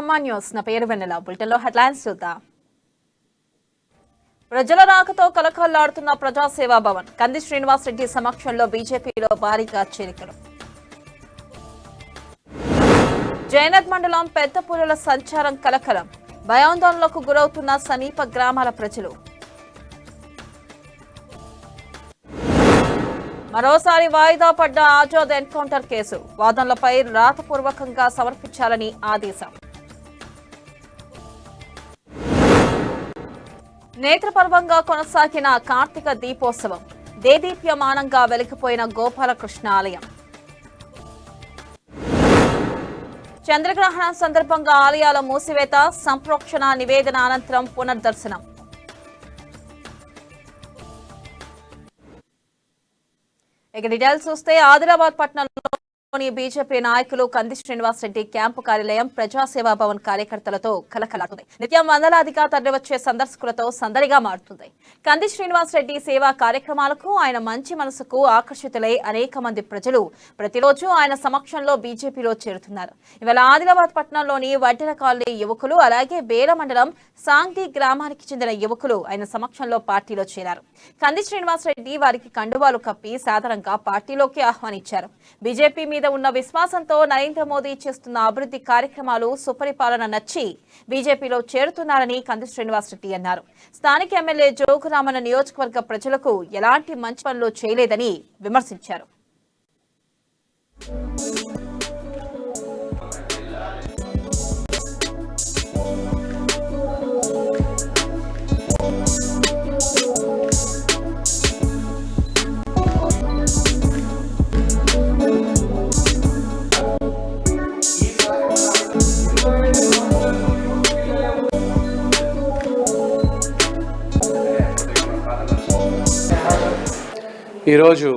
అమ్మా న్యూస్. నా పేరు వెన్నెల. బులెటిన్లో హెడ్లైన్స్ చూద్దాం. ప్రజల రాకతో కలకల్లాడుతున్న ప్రజాసేవా భవన్. కంది శ్రీనివాస్ రెడ్డి సమక్షంలో బీజేపీలో భారీగా చేరికలు. జైనత్ మండలం పెద్దపూరుల సంచారం కలకలం. భయాందోళనలకు గురవుతున్న సమీప గ్రామాల ప్రజలు. మరోసారి వాయిదా పడ్డ ఆజాద్ ఎన్కౌంటర్ కేసు. వాదనలపై రాతపూర్వకంగా సమర్పించాలని ఆదేశం. నేత్రపర్వంగా కొనసాగిన కార్తీక దీపోత్సవం. దేదీప్యమానంగా వెలిగిపోయిన గోపాలకృష్ణ ఆలయం. చంద్రగ్రహణం సందర్భంగా ఆలయాల మూసివేత. సంప్రోక్షణ నివేదన అనంతరం పునర్దర్శనం. ఇక డీటెయిల్స్ చూస్తే ఆదిలాబాద్ పట్టణంలోని బీజేపీ నాయకులు కంది శ్రీనివాస్ రెడ్డి క్యాంపు కార్యాలయం ప్రజాసేవా భవన్ కార్యకర్తలతో కలకలాడుతుంది. నిత్యం వందలాదిగా తరలివచ్చే సందర్శకులతో సందడిగా మారుతుంది. కంది శ్రీనివాస్ రెడ్డి సేవా కార్యక్రమాలకు, ఆయన మంచి మనసుకు ఆకర్షితులై అనేక మంది ప్రజలు ప్రతిరోజు ఆయన సమక్షంలో బీజేపీలో చేరుతున్నారు. ఇవాళ ఆదిలాబాద్ పట్టణంలోని వడ్డెర కాలనీ యువకులు, అలాగే బేల మండలం సాంగ్ది గ్రామానికి చెందిన యువకులు ఆయన సమక్షంలో పార్టీలో చేరారు. కంది శ్రీనివాస్ రెడ్డి వారికి కండువాలు కప్పి సాధారణంగా పార్టీలోకి ఆహ్వానించారు. బీజేపీ మీద ఉన్న విశ్వాసంతో నరేంద్ర మోదీ చేస్తున్న అభివృద్ధి కార్యక్రమాలు, సుపరిపాలన నచ్చి బీజేపీలో చేరుతున్నారని కంది శ్రీనివాస్ రెడ్డి అన్నారు. స్థానిక ఎమ్మెల్యే జోగురామన్న నియోజకవర్గ ప్రజలకు ఎలాంటి మంచి పనులు చేయలేదని విమర్శించారు. ఈరోజు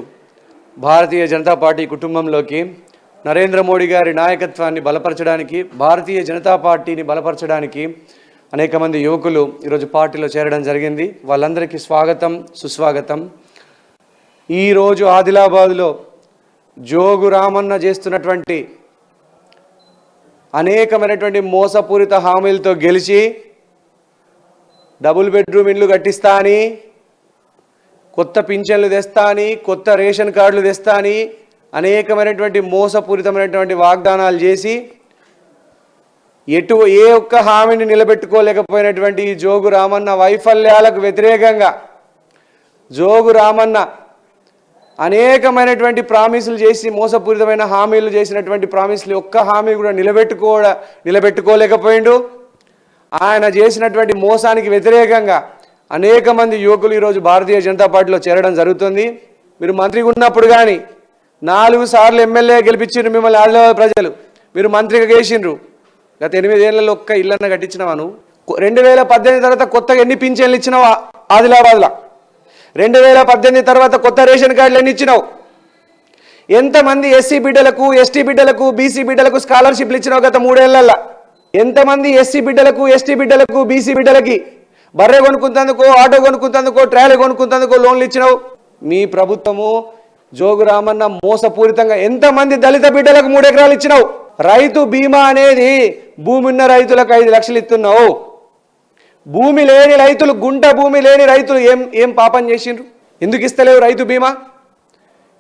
భారతీయ జనతా పార్టీ కుటుంబంలోకి నరేంద్ర మోడీ గారి నాయకత్వాన్ని బలపరచడానికి, భారతీయ జనతా పార్టీని బలపరచడానికి అనేక మంది యువకులు ఈరోజు పార్టీలో చేరడం జరిగింది. వాళ్ళందరికీ స్వాగతం, సుస్వాగతం. ఈరోజు ఆదిలాబాద్లో జోగు రామన్న చేస్తున్నటువంటి అనేకమైనటువంటి మోసపూరిత హామీలతో గెలిచి డబుల్ బెడ్రూమ్ ఇండ్లు కట్టిస్తా అని, కొత్త పింఛన్లు తెస్తా అని, కొత్త రేషన్ కార్డులు తెస్తా అని అనేకమైనటువంటి మోసపూరితమైనటువంటి వాగ్దానాలు చేసి ఏ ఒక్క హామీని నిలబెట్టుకోలేకపోయినటువంటి ఈ జోగు రామన్న వైఫల్యాలకు వ్యతిరేకంగా జోగు రామన్న అనేకమైనటువంటి ప్రామిసులు చేసి, మోసపూరితమైన హామీలు చేసినటువంటి ప్రామిసులు ఒక్క హామీ కూడా నిలబెట్టుకోలేకపోయిండు. ఆయన చేసినటువంటి మోసానికి వ్యతిరేకంగా అనేక మంది యువకులు ఈరోజు భారతీయ జనతా పార్టీలో చేరడం జరుగుతుంది. మీరు మంత్రిగా ఉన్నప్పుడు కానీ 4 సార్లు ఎమ్మెల్యే గెలిపించిండ్రు మిమ్మల్ని ఆదిలాబాద్ ప్రజలు. మీరు మంత్రిగా చేసిండ్రు. గత 8 ఏళ్లలో ఒక్క ఇళ్ళన్న కట్టించినావా నువ్వు? 2018 తర్వాత కొత్తగా ఎన్ని పింఛన్లు ఇచ్చినావు ఆదిలాబాద్లో? 2018 తర్వాత కొత్త రేషన్ కార్డులు ఎన్ని ఇచ్చినావు? ఎంతమంది ఎస్సీ బిడ్డలకు, ఎస్టీ బిడ్డలకు, బీసీ బిడ్డలకు స్కాలర్షిప్లు ఇచ్చినావు గత 3 ఏళ్లలో? ఎంతమంది ఎస్సీ బిడ్డలకు, ఎస్టీ బిడ్డలకు, బీసీ బిడ్డలకి బర్రె కొనుక్కుంటందుకో, ఆటో కొనుక్కుంటందుకో, ట్రాలీ కొనుక్కుంటందుకో లోన్లు ఇచ్చినావు? మీ ప్రభుత్వము జోగు రామన్న మోసపూరితంగా ఎంతమంది దళిత బిడ్డలకు 3 ఎకరాలు ఇచ్చినావు? రైతు బీమా అనేది భూమి ఉన్న రైతులకు 5 లక్షలు ఇస్తున్నావు. భూమి లేని రైతులు, గుంట భూమి లేని రైతులు ఏం పాపం చేసిండ్రు? ఎందుకు ఇస్తలేవు రైతు బీమా?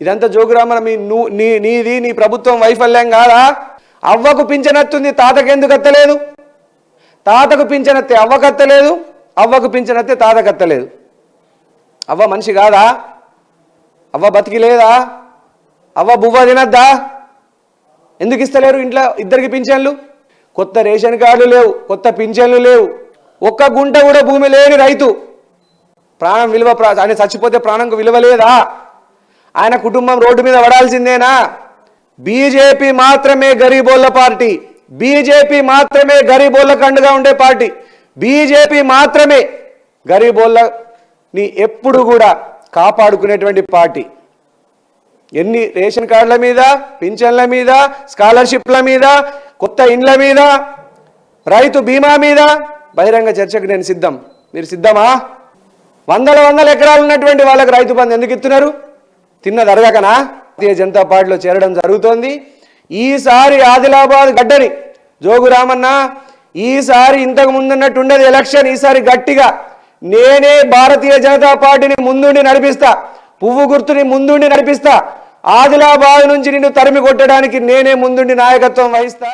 ఇదంతా జోగు రామన్న నీది, నీ ప్రభుత్వం వైఫల్యం కాదా? అవ్వకు పింఛనత్తుంది, తాతకు ఎందుకు అత్తలేదు? తాతకు పింఛనత్తే అవ్వకు అత్తలేదు, అవ్వకు పింఛనత్తే తాతకు అత్తలేదు. అవ్వ మనిషి కాదా? అవ్వ బతికి లేదా? అవ్వ బువ్వ తినద్దా? ఎందుకు ఇస్తలేరు ఇంట్లో ఇద్దరికి పింఛన్లు? కొత్త రేషన్ కార్డులు లేవు, కొత్త పింఛన్లు లేవు. ఒక్క గుంట కూడా భూమి లేని రైతు ప్రాణం విలువ, ఆయన చచ్చిపోతే ప్రాణంకు విలువ లేదా? ఆయన కుటుంబం రోడ్డు మీద పడాల్సిందేనా? బీజేపీ మాత్రమే గరీబోళ్ళ పార్టీ, బీజేపీ మాత్రమే గరీబోళ్ళకు అండగా ఉండే పార్టీ, బీజేపీ మాత్రమే గరీబోళ్ళని ఎప్పుడు కూడా కాపాడుకునేటువంటి పార్టీ. ఎన్ని రేషన్ కార్డుల మీద, పింఛన్ల మీద, స్కాలర్షిప్ల మీద, కొత్త ఇండ్ల మీద, రైతు బీమా మీద బహిరంగ చర్చకు నేను సిద్ధం. మీరు సిద్ధమా? వందల ఎకరాలు ఉన్నటువంటి వాళ్ళకి రైతు బంధు ఎందుకు ఇస్తున్నారు? తిన్నది అడగకనా? భారతీయ జనతా పార్టీలో చేరడం జరుగుతోంది. ఈసారి ఆదిలాబాద్ గడ్డని జోగు రామన్న ఈసారి ఇంతకు ముందున్నట్టు ఉండేది ఎలక్షన్, ఈసారి గట్టిగా నేనే భారతీయ జనతా పార్టీని ముందుండి నడిపిస్తా, పువ్వు గుర్తుని ముందుండి నడిపిస్తా, ఆదిలాబాద్ నుంచి నిన్ను తరిమి కొట్టడానికి నేనే ముందుండి నాయకత్వం వహిస్తా.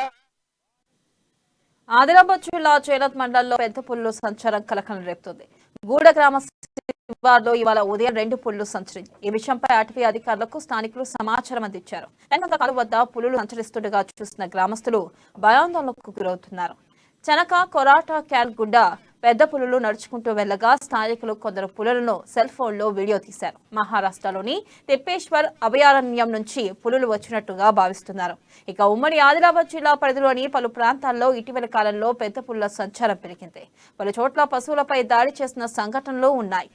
ఆదిలాబాద్ జిల్లా చేలత్ మండలంలో పెద్ద పుల్లు సంచారం కలకలం రేపుతుంది. గూడ గ్రామ శివార్లో ఇవాళ ఉదయం 2 పులులు సంచరించాయి. ఈ విషయంపై అటవీ అధికారులకు స్థానికులు సమాచారం అందించారు. కాలువ వద్ద పులులు సంచరిస్తుండగా చూసిన గ్రామస్తులు భయాందోళనకు గురవుతున్నారు. చనక కొరాట క్యాల్ గుండా పెద్ద పులులు నడుచుకుంటూ వెళ్లగా స్థానికులు కొందరు పులులను సెల్ ఫోన్లో వీడియో తీశారు. మహారాష్ట్రలోని తిప్పేశ్వర్ అభయారణ్యం నుంచి పులులు వచ్చినట్టుగా భావిస్తున్నారు. ఇక ఉమ్మడి ఆదిలాబాద్ జిల్లా పరిధిలోని పలు ప్రాంతాల్లో ఇటీవల కాలంలో పెద్ద పులుల సంచారం పెరిగింది. పలు చోట్ల పశువులపై దాడి చేసిన సంఘటనలు ఉన్నాయి.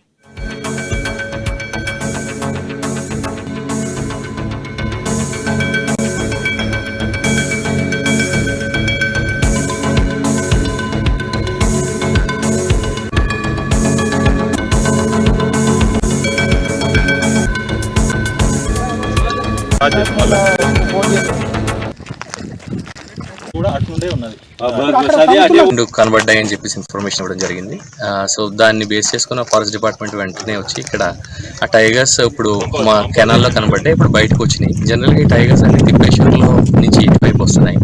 కనబడ్డాయని చెప్పేసి ఇన్ఫర్మేషన్ ఇవ్వడం జరిగింది. సో దాన్ని బేస్ చేసుకున్న ఫారెస్ట్ డిపార్ట్మెంట్ వెంటనే వచ్చి ఇక్కడ ఆ టైగర్స్ ఇప్పుడు మా కెనాల్లో కనబడ్డాయి, ఇప్పుడు బయటకు వచ్చినాయి. జనరల్గా ఈ టైగర్స్ అన్ని తిప్పేశ్వర్లో నుంచి ఇటువైపు వస్తున్నాయి.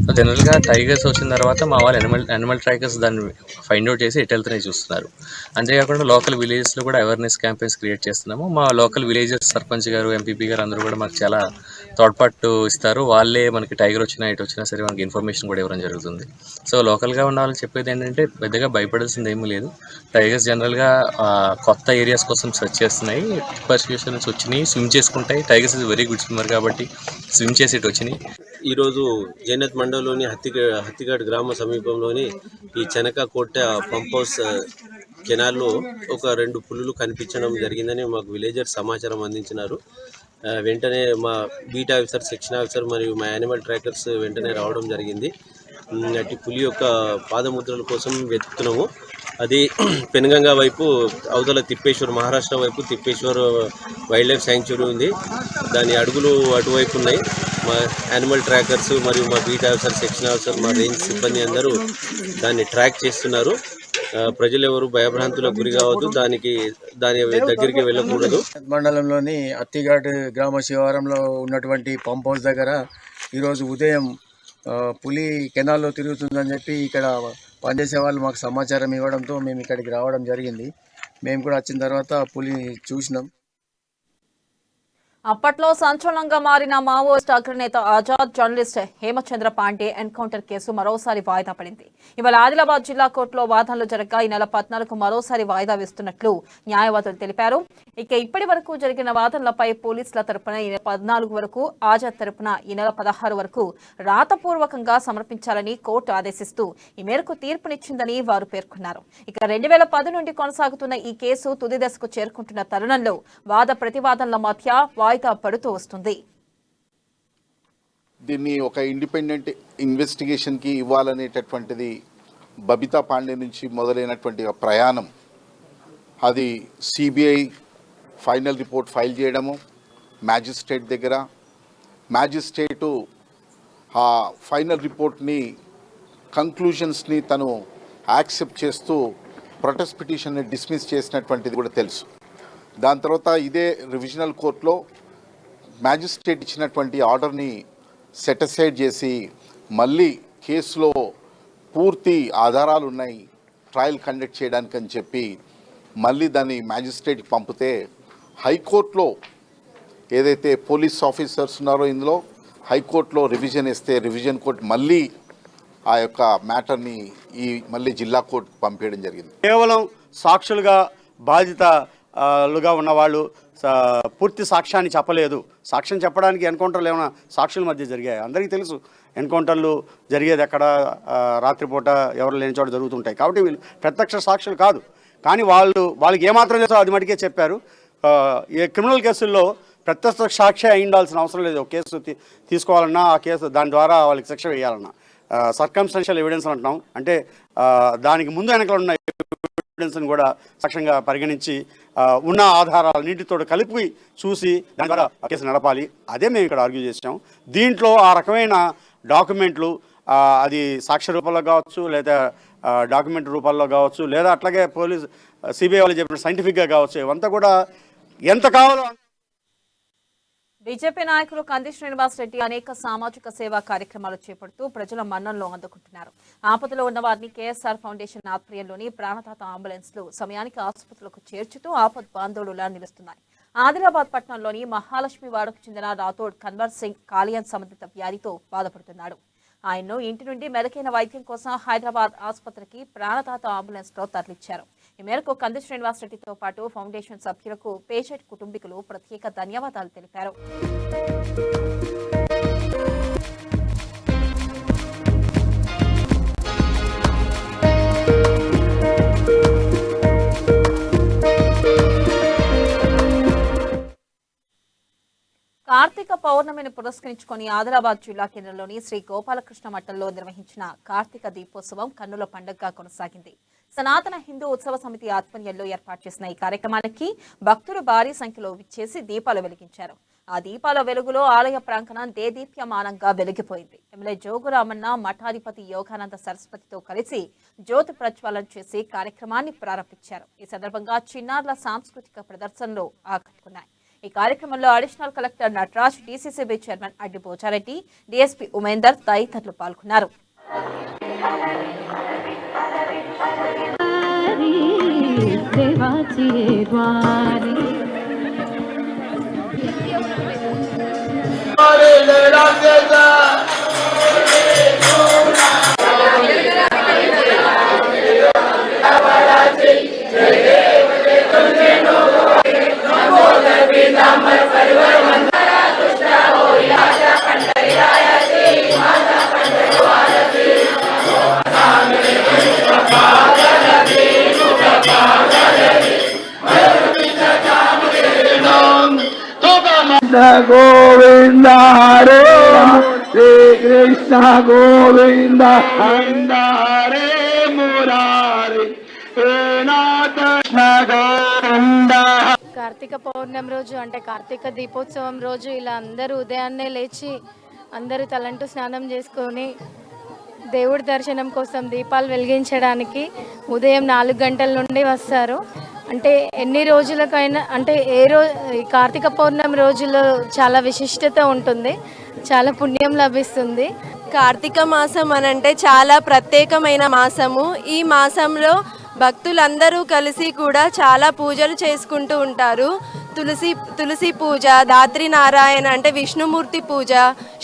సో జనరల్గా టైగర్స్ వచ్చిన తర్వాత మా వాళ్ళు యానిమల్ ట్రాకర్స్ దాన్ని ఫైండ్ అవుట్ చేసి ఎటు వెళ్తున్నాయి చూస్తున్నారు. అంతేకాకుండా లోకల్ విలేజెస్లో కూడా అవేర్నెస్ క్యాంపెయిన్స్ క్రియేట్ చేస్తున్నాము. మా లోకల్ విలేజెస్ సర్పంచ్ గారు, ఎంపీపీ గారు అందరూ కూడా మాకు చాలా తోడ్పాటు ఇస్తారు. వాళ్ళే మనకి టైగర్ వచ్చినా ఇటు వచ్చినా సరే మనకి ఇన్ఫర్మేషన్ కూడా ఇవ్వడం జరుగుతుంది. సో లోకల్గా ఉన్న వాళ్ళకి చెప్పేది ఏంటంటే పెద్దగా భయపడాల్సింది ఏమీ లేదు. టైగర్స్ జనరల్గా కొత్త ఏరియాస్ కోసం సెర్చ్ చేస్తున్నాయి, పర్సిక్యూషన్స్ వచ్చినాయి, స్విమ్ చేసుకుంటాయి. Tigers is very good swimmer కాబట్టి స్విమ్ చేసి ఇటు వచ్చినాయి. ఈరోజు జైనత్ మండలంలోని హత్తిఘాట్ గ్రామ సమీపంలోని ఈ చెనక కోట పంప్ హౌస్ కెనాల్లో ఒక 2 పులులు కనిపించడం జరిగిందని మాకు విలేజర్స్ సమాచారం అందించినారు. వెంటనే మా బీట్ ఆఫీసర్, సెక్షన్ ఆఫీసర్ మరియు మా యానిమల్ ట్రాకర్స్ వెంటనే రావడం జరిగింది. అటు పులి యొక్క పాదముద్రల కోసం వెతుకుతున్నాము. అది పెనుగంగా వైపు అవతల తిప్పేశ్వర్, మహారాష్ట్ర వైపు తిప్పేశ్వర్ వైల్డ్ లైఫ్ శాంక్చురీ ఉంది. దాని అడుగులు అటువైపు ఉన్నాయి. మా యానిమల్ ట్రాకర్స్ మరియు మా బీట్ ఆఫీసర్, సెక్షన్ ఆఫీసర్, మా రేంజ్ సిబ్బంది అందరూ దాన్ని ట్రాక్ చేస్తున్నారు. ప్రజలు ఎవరు భయభ్రాంతులకు గురి కావద్దు, దాని దగ్గరికి వెళ్ళకూడదు. మండలంలోని హత్తిఘాట్ గ్రామ శివారంలో ఉన్నటువంటి పంప్ హౌస్ దగ్గర ఈరోజు ఉదయం పులి కెనాల్లో తిరుగుతుందని చెప్పి ఇక్కడ పనిచేసే వాళ్ళు మాకు సమాచారం ఇవ్వడంతో మేము ఇక్కడికి రావడం జరిగింది. మేము కూడా వచ్చిన తర్వాత పులిని చూసినాం. అప్పట్లో సంచలనంగా మారిన మావోయిస్ట్ అగ్రనేత Azad journalist Hemachandra Pandey encounter case మరోసారి వాయిదా పడింది. ఇవాళ ఆదిలాబాద్ జిల్లా కోర్టులో వాదనలు జరగగా ఈ నెల 14కు మరోసారి వాయిదా వేస్తున్నట్లు న్యాయవాదులు తెలిపారు. ఇక ఇప్పటి వరకు జరిగిన వాదనలపై పోలీసుల తరపున ఈ నెల 14 వరకు, ఆజాద్ తరపున ఈ నెల 16 వరకు రాతపూర్వకంగా సమర్పించాలని కోర్టు ఆదేశిస్తూ ఈ మేరకు తీర్పునిచ్చిందని వారు పేర్కొన్నారు. ఇక 2010 నుండి కొనసాగుతున్న ఈ కేసు తుది దశకు చేరుకుంటున్న తరుణంలో వాద ప్రతివాదనల మధ్య వాయిదా పడుతూ వస్తుంది. దీన్ని ఒక ఇండిపెండెంట్ ఇన్వెస్టిగేషన్కి ఇవ్వాలనేటటువంటిది బబితా పాండే నుంచి మొదలైనటువంటి ప్రయాణం, అది సిబిఐ ఫైనల్ రిపోర్ట్ ఫైల్ చేయడము మ్యాజిస్ట్రేట్ దగ్గర, మ్యాజిస్ట్రేటు ఆ ఫైనల్ రిపోర్ట్ని కంక్లూజన్స్ని తను యాక్సెప్ట్ చేస్తూ ప్రొటెస్ట్ పిటిషన్ని డిస్మిస్ చేసినటువంటిది కూడా తెలుసు. దాని తర్వాత ఇదే రివిజనల్ కోర్టులో మ్యాజిస్ట్రేట్ ఇచ్చినటువంటి ఆర్డర్ని సెటిసైడ్ చేసి మళ్ళీ కేసులో పూర్తి ఆధారాలు ఉన్నాయి ట్రయల్ కండక్ట్ చేయడానికి అని చెప్పి మళ్ళీ దాన్ని మ్యాజిస్ట్రేట్కి పంపితే హైకోర్టులో ఏదైతే పోలీస్ ఆఫీసర్స్ ఉన్నారో ఇందులో హైకోర్టులో రివిజన్ ఇస్తే రివిజన్ కోర్టు మళ్ళీ ఆ యొక్క మ్యాటర్ని మళ్ళీ జిల్లా కోర్టుకు పంపించడం జరిగింది. కేవలం సాక్షులుగా బాధితలుగా ఉన్నవాళ్ళు పూర్తి సాక్ష్యాన్ని చెప్పలేదు. సాక్ష్యం చెప్పడానికి ఎన్కౌంటర్లు ఏమైనా సాక్షుల మధ్య జరిగాయి? అందరికీ తెలుసు ఎన్కౌంటర్లు జరిగేది ఎక్కడ, రాత్రిపూట ఎవరు లేని చోట జరుగుతుంటాయి. కాబట్టి వీళ్ళు ప్రత్యక్ష సాక్షులు కాదు. కానీ వాళ్ళకి ఏమాత్రం తెలుసో అది మటుకే చెప్పారు. ఈ క్రిమినల్ కేసుల్లో ప్రత్యక్ష సాక్షి అయి ఉండాల్సిన అవసరం లేదు. కేసు తీసుకోవాలన్నా ఆ కేసు దాని ద్వారా వాళ్ళకి శిక్ష వేయాలన్నా సర్కమ్స్టెన్షియల్ ఎవిడెన్స్ అంటున్నాం. అంటే దానికి ముందు వెనకలు ఉన్న ఎవిడెన్స్ని కూడా సాక్ష్యంగా పరిగణించి ఉన్న ఆధారాలన్నింటితో కలిపి చూసి దాని ద్వారా కేసు నడపాలి. అదే మేము ఇక్కడ ఆర్గ్యూ చేసాం. దీంట్లో ఆ రకమైన డాక్యుమెంట్లు, అది సాక్ష్య రూపంలో కావచ్చు, లేదా డాక్యుమెంట్ రూపాల్లో కావచ్చు, లేదా అట్లాగే పోలీస్ సిబిఐ వాళ్ళు చెప్పిన సైంటిఫిక్గా కావచ్చు, ఇవంతా కూడా ఎంత కావాలో. బీజేపీ నాయకులు కంది శ్రీనివాస్ రెడ్డి అనేక సామాజిక సేవా కార్యక్రమాలు చేపడుతూ ప్రజల మన్ననలో అందుకుంటున్నారు. ఆపదలో ఉన్న వారిని కేఎస్ఆర్ ఫౌండేషన్ ఆధ్వర్యంలోని ప్రాణదాత అంబులెన్స్లు సమయానికి ఆసుపత్రులకు చేర్చుతూ ఆపద్ బాంధవులులా నిలుస్తున్నాయి. ఆదిలాబాద్ పట్టణంలోని మహాలక్ష్మి వాడకు చెందిన రాథోడ్ కన్వర్ సింగ్ కాలియన్ సంబంధిత వ్యాధితో బాధపడుతున్నాడు. ఆయన్ను ఇంటి నుండి మెరుగైన వైద్యం కోసం హైదరాబాద్ ఆసుపత్రికి ప్రాణదాత అంబులెన్స్ లో తరలించారు. ఈ మేరకు కంది శ్రీనివాస్ రెడ్డితో పాటు ఫౌండేషన్ సభ్యులకు పేషెంట్ కుటుంబీకులు ప్రత్యేక ధన్యవాదాలు తెలిపారు. కార్తీక పౌర్ణమిని పురస్కరించుకొని ఆదిలాబాద్ జిల్లా కేంద్రంలోని శ్రీ గోపాలకృష్ణ మఠంలో నిర్వహించిన కార్తీక దీపోత్సవం కన్నుల పండుగగా కొనసాగింది. సనాతన హిందూ ఉత్సవ సమితి ఆధ్వర్యంలో ఏర్పాటు చేసిన ఈ కార్యక్రమానికి భక్తులు భారీ సంఖ్యలో విచ్చేసి దీపాలు వెలిగించారు. ఆ దీపాల వెలుగులో ఆలయ ప్రాంగణం దేదీప్యమానంగా వెలిగిపోయింది. ఎమ్మెల్యే జోగురామన్న మఠాధిపతి యోగానంద సరస్వతితో కలిసి జ్యోతి ప్రజ్వలన చేసి కార్యక్రమాన్ని ప్రారంభించారు. ఈ సందర్భంగా చిన్నారుల సాంస్కృతిక ప్రదర్శనలు ఆకట్టుకున్నాయి. ఈ కార్యక్రమంలో additional collector Nataraj, DCCB chairman Addi Pochareddy, DSP Umender తదితరులు పాల్గొన్నారు. గోవింద హరే శ్రీ కృష్ణ గోవింద హరే మురారి కార్తీక పౌర్ణమి రోజు అంటే కార్తీక దీపోత్సవం రోజు ఇలా అందరూ ఉదయాన్నే లేచి అందరూ తలంటు స్నానం చేసుకొని దేవుడి దర్శనం కోసం దీపాలు వెలిగించడానికి ఉదయం 4 గంటల నుండి వస్తారు. అంటే ఎన్ని రోజులకైనా అంటే కార్తీక పౌర్ణమి రోజులో చాలా విశిష్టత ఉంటుంది, చాలా పుణ్యం లభిస్తుంది. కార్తీక మాసం అనంటే చాలా ప్రత్యేకమైన మాసము. ఈ మాసంలో భక్తులందరూ కలిసి కూడా చాలా పూజలు చేసుకుంటూ ఉంటారు. తులసి పూజ, ధాత్రి నారాయణ అంటే విష్ణుమూర్తి పూజ,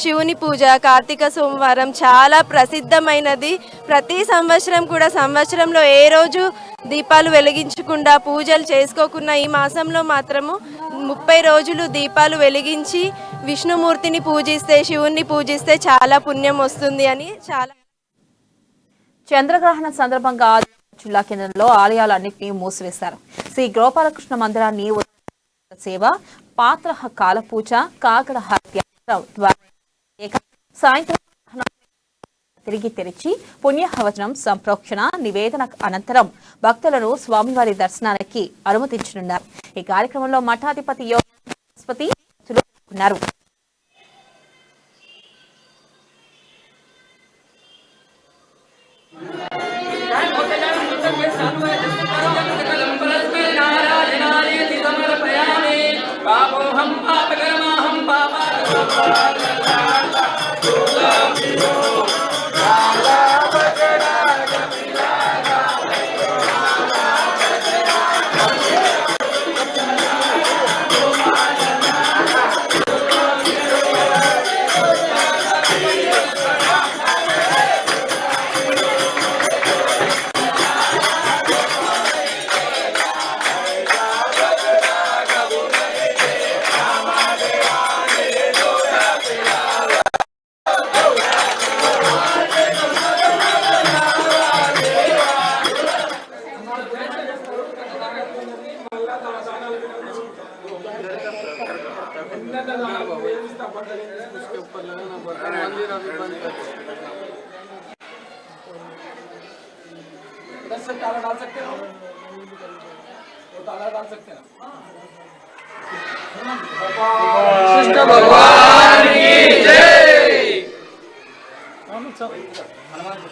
శివుని పూజ కార్తీక సోమవారం చాలా ప్రసిద్ధమైనది. ప్రతి సంవత్సరం కూడా సంవత్సరంలో ఏ రోజు దీపాలు వెలిగించకుండా పూజలు చేసుకోకుండా ఈ మాసంలో మాత్రము 30 రోజులు దీపాలు వెలిగించి విష్ణుమూర్తిని పూజిస్తే, శివుణ్ణి పూజిస్తే చాలా పుణ్యం వస్తుంది అని చాలా. చంద్రగ్రహణం సందర్భంగా జిల్లా కేంద్రంలో ఆలయాలన్నింటినీ మూసివేశారు. శ్రీ గోపాలకృష్ణ మందిరాన్ని సేవ, పాత్ర కాలపూజ, కాగడ హత్య సాయంత్రం తిరిగి తెరిచి పుణ్యహవచనం, సంప్రోక్షణ, నివేదన అనంతరం భక్తులను స్వామివారి దర్శనానికి అనుమతించనున్నారు. ఈ కార్యక్రమంలో మఠాధిపతి యోగపతి ఉన్నారు. ताला डाल सकते हो, वो ताला डाल सकते हैं। कृष्ण भगवान की जय। ఈ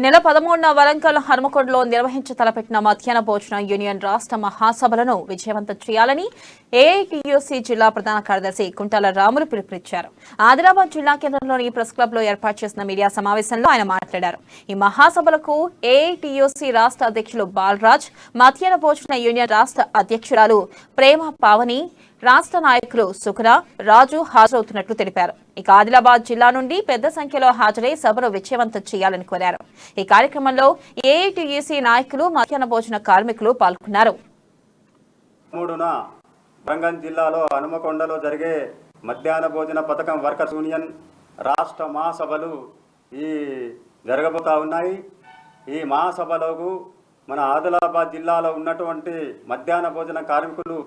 నెల 13న వరంగల్ హనుమకొండలో నిర్వహించ తలపెట్టిన మధ్యాహ్న భోజన యూనియన్ రాష్ట్ర మహాసభలను విజయవంతం చేయాలని ఏఐటీయూసీ జిల్లా ప్రధాన కార్యదర్శి కుంటాల రాములు పిలుపునిచ్చారు. ఆదిలాబాద్ జిల్లా కేంద్రంలోని ప్రెస్ క్లబ్ లో ఏర్పాటు చేసిన మీడియా సమావేశంలో ఆయన మాట్లాడారు. ఈ మహాసభలకు ఏఐటీయూసీ రాష్ట్ర అధ్యక్షులు బాలరాజ్, మధ్యాహ్న భోజన యూనియన్ రాష్ట్ర అధ్యక్షురాలు ప్రేమ పావని, రాష్ట్ర నాయకులు సుఖరా, రాజు హాజరవుతున్నట్లు తెలిపారు. ఇక ఆదిలాబాద్ జిల్లా నుండి పెద్ద సంఖ్యలో హాజరై సభను విజయవంతం చేయాలని కోరారు. ఈ కార్యక్రమంలో ఏఐటీయూసీ నాయకులు, మధ్యాహ్న భోజన కార్మికులు పాల్గొన్నారు. వరంగల్ జిల్లాలో హనుమకొండలో జరిగే మధ్యాహ్న భోజన పథకం వర్కర్స్ యూనియన్ రాష్ట్ర మహాసభలు జరగబోతా ఉన్నాయి. ఈ మహాసభలకు మన ఆదిలాబాద్ జిల్లాలో ఉన్నటువంటి మధ్యాహ్న భోజన కార్మికులు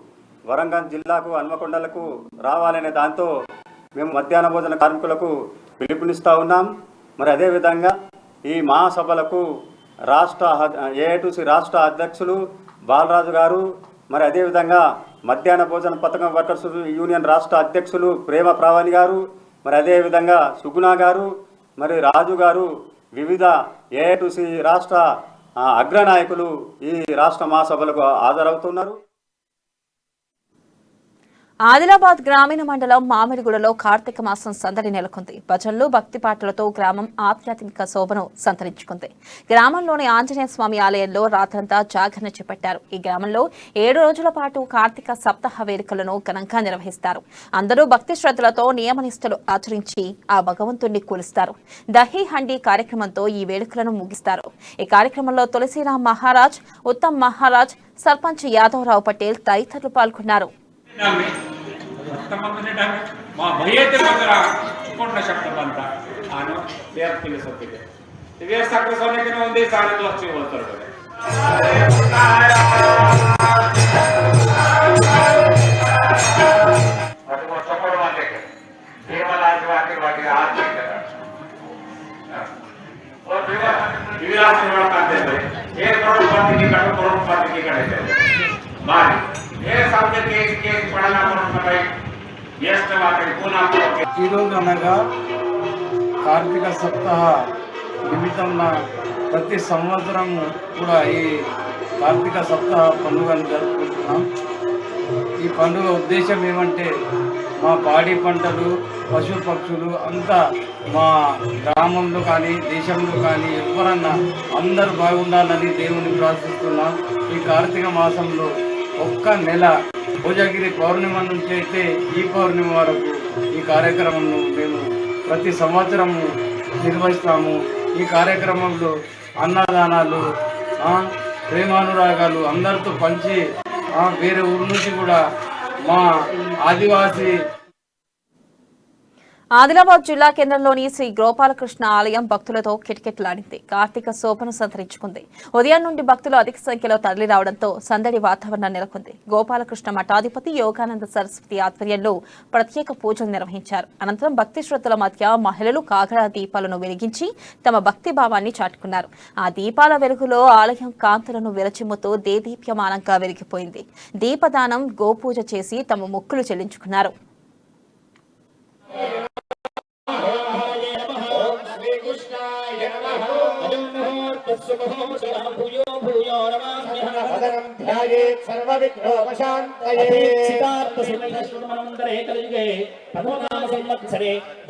వరంగల్ జిల్లాకు హనుమకొండలకు రావాలనే దాంతో మేము మధ్యాహ్న భోజన కార్మికులకు పిలుపునిస్తూ ఉన్నాం. మరి అదేవిధంగా ఈ మహాసభలకు ఏఐటీయూసీ రాష్ట్ర అధ్యక్షులు బాలరాజు గారు, మరి అదేవిధంగా మధ్యాహ్న భోజన పథకం వర్కర్స్ యూనియన్ రాష్ట్ర అధ్యక్షులు ప్రేమ ప్రావణి గారు, మరి అదేవిధంగా సుగుణ గారు, మరి రాజు గారు, వివిధ ఏఐటీయూసీ రాష్ట్ర అగ్రనాయకులు ఈ రాష్ట్ర మహాసభలకు హాజరవుతున్నారు. ఆదిలాబాద్ గ్రామీణ మండలం మామిడిగూడలో కార్తీక మాసం సందడి నెలకొంది. భజనలు, భక్తి పాటలతో గ్రామం ఆధ్యాత్మిక శోభను సంతరించుకుంది. గ్రామంలోని ఆంజనేయ స్వామి ఆలయంలో రాత్రంతా జాగరణ చేపట్టారు. ఈ గ్రామంలో 7 రోజుల పాటు కార్తీక సప్తాహ వేడుకలను ఘనంగా నిర్వహిస్తారు. అందరూ భక్తి శ్రద్ధలతో నియమనిష్టలు ఆచరించి ఆ భగవంతుణ్ణి కొలుస్తారు. దహీ హండీ కార్యక్రమంతో ఈ వేడుకలను ముగిస్తారు. ఈ కార్యక్రమంలో తులసిరామ్ మహారాజ్, ఉత్తమ్ మహారాజ్, సర్పంచ్ యాదవరావు పటేల్ తదితరులు పాల్గొన్నారు. ఈరోజు అనగా కార్తీక సప్తాహ నిమిత్తం ప్రతి సంవత్సరం కూడా ఈ కార్తీక సప్తాహ పండుగను జరుపుకుంటున్నాం. ఈ పండుగ ఉద్దేశం ఏమంటే మా పాడి పంటలు, పశు పక్షులు అంతా మా గ్రామంలో కానీ దేశంలో కానీ ఎవరన్నా అందరూ బాగుండాలని దేవుని ప్రార్థిస్తున్నాం. ఈ కార్తీక మాసంలో ఒక్క నెల భోజగిరి పౌర్ణిమ నుంచి అయితే ఈ పౌర్ణిమ వరకు ఈ కార్యక్రమంను మేము ప్రతి సంవత్సరము నిర్వహిస్తాము. ఈ కార్యక్రమంలో అన్నదానాలు, ప్రేమానురాగాలు అందరితో పంచి వేరే ఊరు నుంచి కూడా మా ఆదివాసీ ఆదిలాబాద్ జిల్లా కేంద్రంలోని శ్రీ గోపాలకృష్ణ ఆలయం భక్తులతో కిటకిటలాడింది. కార్తీక శోభను సంతరించుకుంది. ఉదయం నుండి భక్తులు అధిక సంఖ్యలో తరలి రావడంతో సందడి వాతావరణం నెలకొంది. గోపాలకృష్ణ మఠాధిపతి యోగానంద సరస్వతి ఆధ్వర్యంలో ప్రత్యేక పూజలు నిర్వహించారు. అనంతరం భక్తి శ్రద్ధల మధ్య మహిళలు కాగడ దీపాలను వెలిగించి తమ భక్తి భావాన్ని చాటుకున్నారు. ఆ దీపాల వెలుగులో ఆలయం కాంతులను విరచిమ్ముతూ దేదీప్యమానంగా వెలిగిపోయింది. దీపదానం, గోపూజ చేసి తమ మొక్కులు చెల్లించుకున్నారు.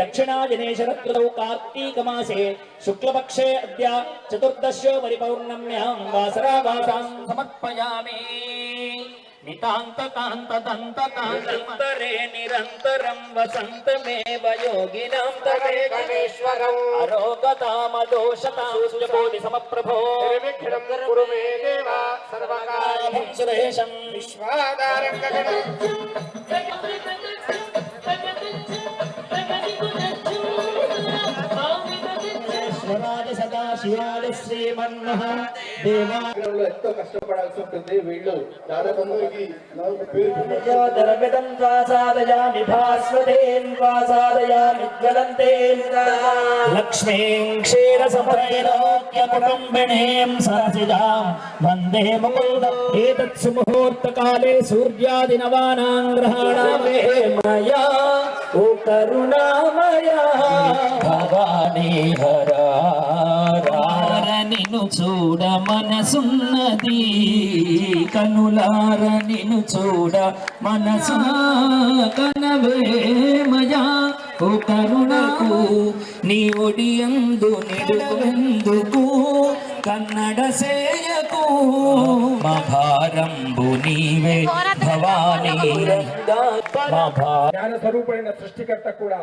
दक्षिणाजने शरदृतौ कार्तीकमासे शुक्लपक्षे अद्य चतुर्दश्यो परिपौर्णम्यां वासरावासां समर्पयामि. नितान्तकान्तदन्तकान्तरे निरन्तरं वसन्तमेव योगिनां तवे गणेश्वरम् अरोगतामदोषतां सूर्यकोटिसमप्रभो निर्विघ्नं कुरु मे देव सर्वकार्यं सुरेशं विश्वाधारं गगनं स्वराज सदा శివాయ శ్రీమన్మహా దేవా ఎంతో కష్టపడాల్సి ఉంటుంది. వీళ్ళు ద్రవిడం త్వాసాదయామి భాస్వతేన్ త్వాసాదయామి జ్వలంతేన్ లక్ష్మీం క్షీరసపరేణోక్య కుటుంబినీం సరసిజాం వందే ముకుందం ఏతత్ సుముహూర్తకాలే సూర్యాదినవానాం గ్రహాణాం మయా ఓ కరుణామయా భవానీ హరా నిన్ను చూడ మనసున్నది కనులార నిన్ను చూడ మనసు కనవేమయా ఓ కరుణకు నీ ఒడియందు నిడువెందుకు కన్నడ సేయకు మా భారంబు నీవే భవానీ మా జ్ఞాన స్వరూపుడైన సృష్టికర్త కూడా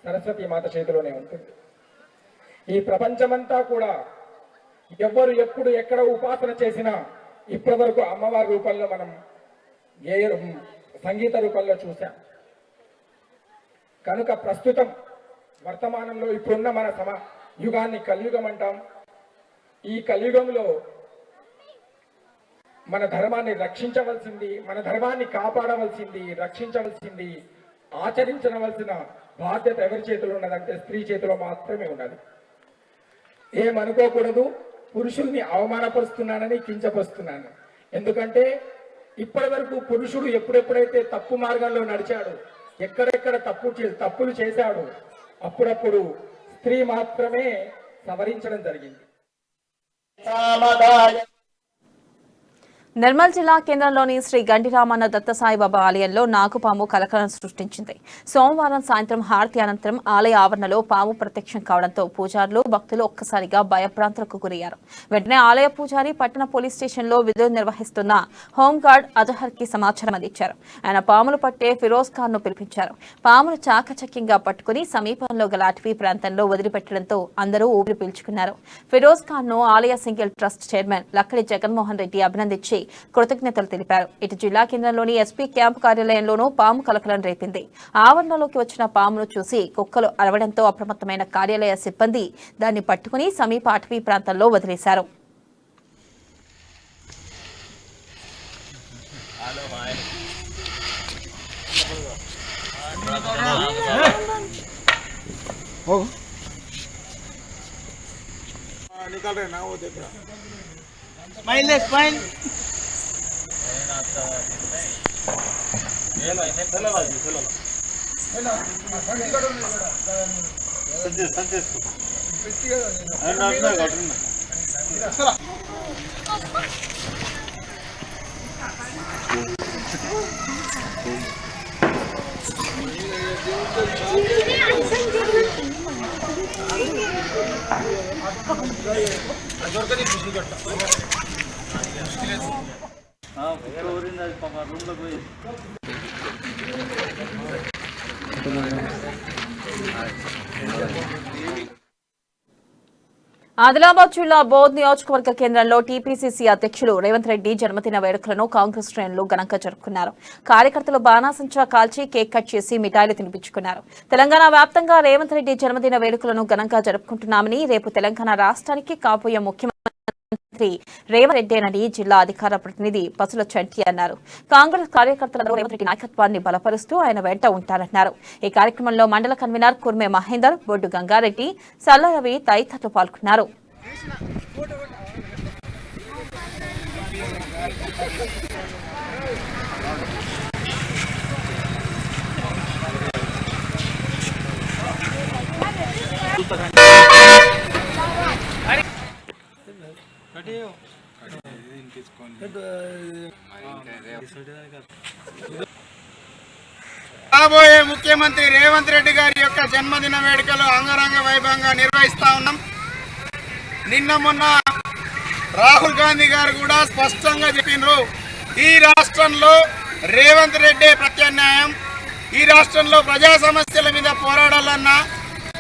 సరస్వతి మాత చేతిలోనే ఉంటుంది. ఈ ప్రపంచమంతా కూడా ఎవరు ఎప్పుడు ఎక్కడ ఉపాసన చేసినా ఇప్పటి వరకు అమ్మవారి రూపంలో మనం సంగీత రూపంలో చూసాం. కనుక ప్రస్తుతం వర్తమానంలో ఇప్పుడున్న మన యుగాన్ని కలియుగం అంటాం. ఈ కలియుగంలో మన ధర్మాన్ని రక్షించవలసింది, మన ధర్మాన్ని కాపాడవలసింది, రక్షించవలసింది, ఆచరించవలసిన బాధ్యత ఎవరి చేతిలో ఉన్నదంటే స్త్రీ చేతిలో మాత్రమే ఉన్నది. ఏమనుకోకూడదు, పురుషుల్ని అవమానపరుస్తున్నానని, కించపరుస్తున్నాను. ఎందుకంటే ఇప్పటి వరకు పురుషుడు ఎప్పుడెప్పుడైతే తప్పు మార్గంలో నడిచాడు, ఎక్కడెక్కడ తప్పులు చేశాడు, అప్పుడప్పుడు స్త్రీ మాత్రమే సవరించడం జరిగింది. నిర్మల్ జిల్లా కేంద్రంలోని శ్రీ గండిరామన్న దత్తసాయిబాబా ఆలయంలో నాగుపాము కలకలం సృష్టించింది. సోమవారం సాయంత్రం హారతి అనంతరం ఆలయ ఆవరణలో పాము ప్రత్యక్షం కావడంతో పూజారులు, భక్తులు ఒక్కసారిగా భయభ్రాంతులకు గురయ్యారు. వెంటనే ఆలయ పూజారి పట్టణ పోలీస్ స్టేషన్లో విధులు నిర్వహిస్తున్న హోంగార్డ్ అజహర్ కి సమాచారం అందించారు. ఆయన పాములు పట్టే ఫిరోజ్ ఖాన్ ను పిలిపించారు. పామును చాకచక్యంగా పట్టుకుని సమీపంలో గల అటవీ ప్రాంతంలో వదిలిపెట్టడంతో అందరూ ఊపిరి పీల్చుకున్నారు. ఫిరోజ్ ఖాన్ ను ఆలయ single trust chairman Lakkadi Jaganmohan Reddy అభినందించి కృతజ్ఞతలు తెలిపారు. ఇటు జిల్లా కేంద్రంలోని ఎస్పీ క్యాంపు కార్యాలయంలోనూ పాము కలకలం రేపింది. ఆవరణలోకి వచ్చిన పామును చూసి కుక్కలు అరవడంతో అప్రమత్తమైన కార్యాలయ సిబ్బంది దాన్ని పట్టుకుని సమీప అటవీ ప్రాంతంలో వదిలేశారు. ఆదిలాబాద్ జిల్లా బోధ్ నియోజకవర్గ కేంద్రంలో టీపీసీసీ అధ్యక్షులు రేవంత్ రెడ్డి జన్మదిన వేడుకలను కాంగ్రెస్ శ్రేణులు ఘనంగా జరుపుకున్నారు. కార్యకర్తలు బాణాసంచా కాల్చి కేక్ కట్ చేసి మిఠాయిలు తినిపించుకున్నారు. తెలంగాణ వ్యాప్తంగా రేవంత్ రెడ్డి జన్మదిన వేడుకలను ఘనంగా జరుపుకుంటున్నామని, రేపు తెలంగాణ రాష్ట్రానికి కాబోయే ముఖ్యమంత్రి రేవంత్ రెడ్డేనని జిల్లా అధికార ప్రతినిధి పసుల చంటి అన్నారు. కాంగ్రెస్ కార్యకర్తలందరూ రేవంత్ రెడ్డి నాయకత్వాన్ని బలపరుస్తూ ఆయన వెంట ఉంటారన్నారు. ఈ కార్యక్రమంలో మండల కన్వీనర్ కుర్మే మహేందర్, బొడ్డు గంగారెడ్డి, సల్లరవి తదితరులు పాల్గొన్నారు. రాబోయే ముఖ్యమంత్రి రేవంత్ రెడ్డి గారి యొక్క జన్మదిన వేడుకలు అంగరంగ వైభవంగా నిర్వహిస్తా ఉన్నాం. నిన్న మొన్న రాహుల్ గాంధీ గారు కూడా స్పష్టంగా చెప్పినారు, ఈ రాష్ట్రంలో రేవంత్ రెడ్డి ప్రత్యామ్నాయం. ఈ రాష్ట్రంలో ప్రజా సమస్యల మీద పోరాడాలన్నా,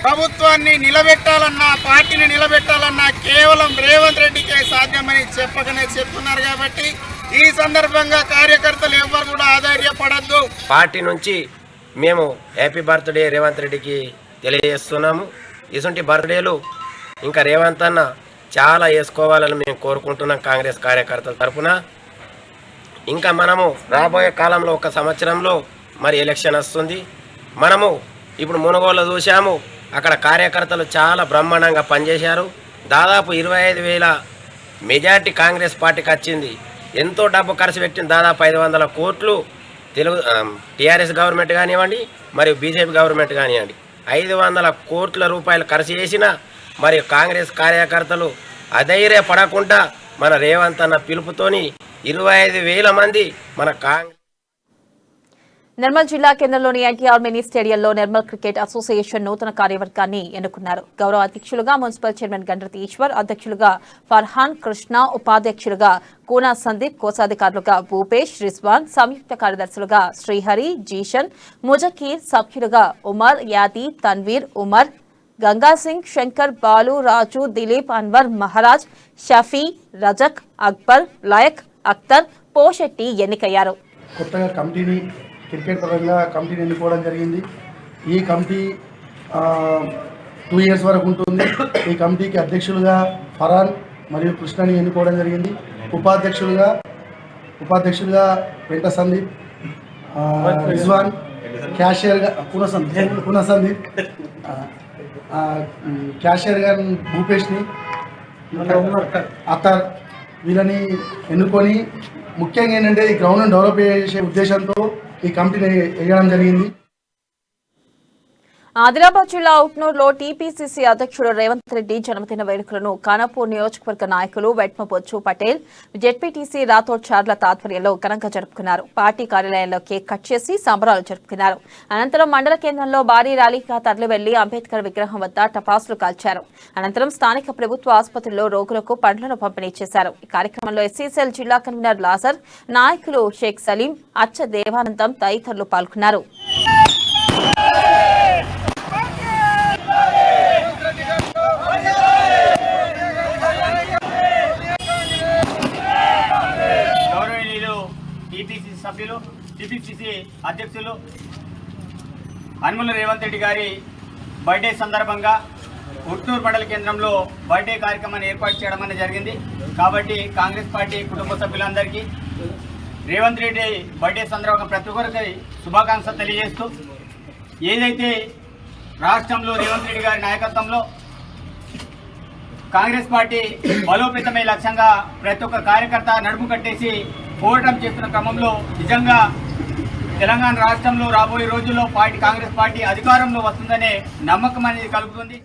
ప్రభుత్వాన్ని నిలబెట్టాలన్నా, పార్టీని నిలబెట్టాలన్నా కేవలం రేవంత్ రెడ్డికే సాధ్యమని చెప్తున్నారు. కాబట్టి ఈ సందర్భంగా కార్యకర్తలు ఎవరు కూడా ఆధైర్యపడద్దు. పార్టీ నుంచి మేము హ్యాపీ బర్త్డే రేవంత్ రెడ్డికి తెలియజేస్తున్నాము. ఇటువంటి బర్త్డేలు ఇంకా రేవంత్ అన్న చాలా వేసుకోవాలని మేము కోరుకుంటున్నాం కాంగ్రెస్ కార్యకర్తల తరఫున. ఇంకా మనము రాబోయే కాలంలో 1 సంవత్సరంలో మరి ఎలక్షన్ వస్తుంది. మనము ఇప్పుడు మునుగోలు చూసాము, అక్కడ కార్యకర్తలు చాలా బ్రహ్మాండంగా పనిచేశారు. దాదాపు 25,000 మెజార్టీ కాంగ్రెస్ పార్టీకి వచ్చింది. ఎంతో డబ్బు ఖర్చు పెట్టింది, దాదాపు 500 కోట్లు టీఆర్ఎస్ గవర్నమెంట్ కానివ్వండి మరియు బీజేపీ గవర్నమెంట్ కానివ్వండి 500 కోట్ల రూపాయలు ఖర్చు చేసిన మరి కాంగ్రెస్ కార్యకర్తలు అధైర్యపడకుండా మన రేవంత్ అన్న పిలుపుతోని 25,000 మంది మన కాంగ్రెస్. నిర్మల్ జిల్లా కేంద్రంలోని ఎన్టీఆర్ మినీ స్టేడియంలో నిర్మల్ క్రికెట్ అసోసియేషన్ నూతన కార్యవర్గాన్ని ఎన్నుకున్నారు. గౌరవ అధ్యక్షులుగా మున్సిపల్ చైర్మన్ గండ్రతి ఈశ్వర్, అధ్యక్షులుగా ఫర్హాన్ కృష్ణ, ఉపాధ్యక్షులుగా కూనా సందీప్, కోశాధికారులుగా భూపేష్, రిజ్వాన్, సంయుక్త కార్యదర్శులుగా శ్రీహరి, జీషన్, ముజకీర్, సభ్యులుగా ఉమర్, యాది, తన్వీర్, ఉమర్, గంగా సింగ్, శంకర్, బాలు, రాజు, దిలీప్, అన్వర్, మహారాజ్, షఫీ, రజక్, అక్బర్, లయక్, అఖ్తర్, పోషెట్టి ఎన్నికయ్యారు. కొత్తగా కమిటీని క్రికెట్ పరంగా కమిటీని ఎన్నుకోవడం జరిగింది. ఈ కమిటీ 2 years వరకు ఉంటుంది. ఈ కమిటీకి అధ్యక్షులుగా ఫరాన్ మరియు కృష్ణని ఎన్నుకోవడం జరిగింది. ఉపాధ్యక్షులుగా వెంట సందీప్, రిజ్వాన్, క్యాషియర్గా పునః సందీప్, క్యాషియర్గా భూపేష్ని, అత్తర్ వీళ్ళని ఎన్నుకొని ముఖ్యంగా ఏంటంటే ఈ గ్రౌండ్ను డెవలప్ చేసే ఉద్దేశంతో ఈ కమిటీని వేయడం జరిగింది. ఆదిలాబాద్ జిల్లా ఉట్నూరులో టీపీసీసీ అధ్యక్షుడు రేవంత్ రెడ్డి జన్మదిన వేడుకలను ఖానాపూర్ నియోజకవర్గ నాయకులు వెట్మబొచ్చు పటేల్, జెడ్పీటీసీ రాథోడ్ చార్ల ఆధ్వర్యంలో ఘనంగా జరుపుకున్నారు. పార్టీ కార్యాలయంలో కేక్ కట్ చేసి సంబరాలు జరుపుకున్నారు. అనంతరం మండల కేంద్రంలో భారీ ర్యాలీగా తరలి వెళ్లి అంబేద్కర్ విగ్రహం వద్ద టపాసులు కాల్చారు. అనంతరం స్థానిక ప్రభుత్వ ఆసుపత్రిలో రోగులకు పండ్లను పంపిణీ చేశారు. ఈ కార్యక్రమంలో ఎస్సీసీఎల్ జిల్లా కన్వీనర్ లాజర్, నాయకులు షేక్ సలీం, అచ్చ దేవానందం తదితరులు పాల్గొన్నారు. సభ్యులు, టీపీసీసీ అధ్యక్షులు అనుముల రేవంత్ రెడ్డి గారి బర్త్డే సందర్భంగా ఉట్నూరు మండల కేంద్రంలో బర్త్డే కార్యక్రమాన్ని ఏర్పాటు చేయడం అనేది జరిగింది. కాబట్టి కాంగ్రెస్ పార్టీ కుటుంబ సభ్యులందరికీ రేవంత్ రెడ్డి బర్త్డే సందర్భంగా ప్రతి ఒక్కరికి శుభాకాంక్షలు తెలియజేస్తూ, ఏదైతే రాష్ట్రంలో రేవంత్ రెడ్డి గారి నాయకత్వంలో కాంగ్రెస్ పార్టీ బలోపేతమై లక్ష్యంగా ప్రతి ఒక్క కార్యకర్త నడుము కట్టేసి పోరాటం చేస్తున్న క్రమంలో నిజంగా తెలంగాణ రాష్ట్రంలో రాబోయే రోజుల్లో కాంగ్రెస్ పార్టీ అధికారంలో వస్తుందనే నమ్మకం అనేది కలుగుతుంది.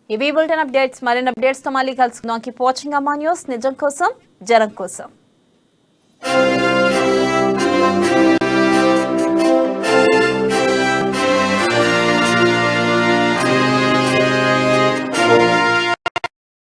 ఇవి బులెటిన్ అప్డేట్స్. మరిన్ని అప్డేట్స్ తో మళ్ళీ కలుసుకుందాం. కీప్ వాచింగ్ అమ్మా న్యూస్, నిజం కోసం జనం కోసం.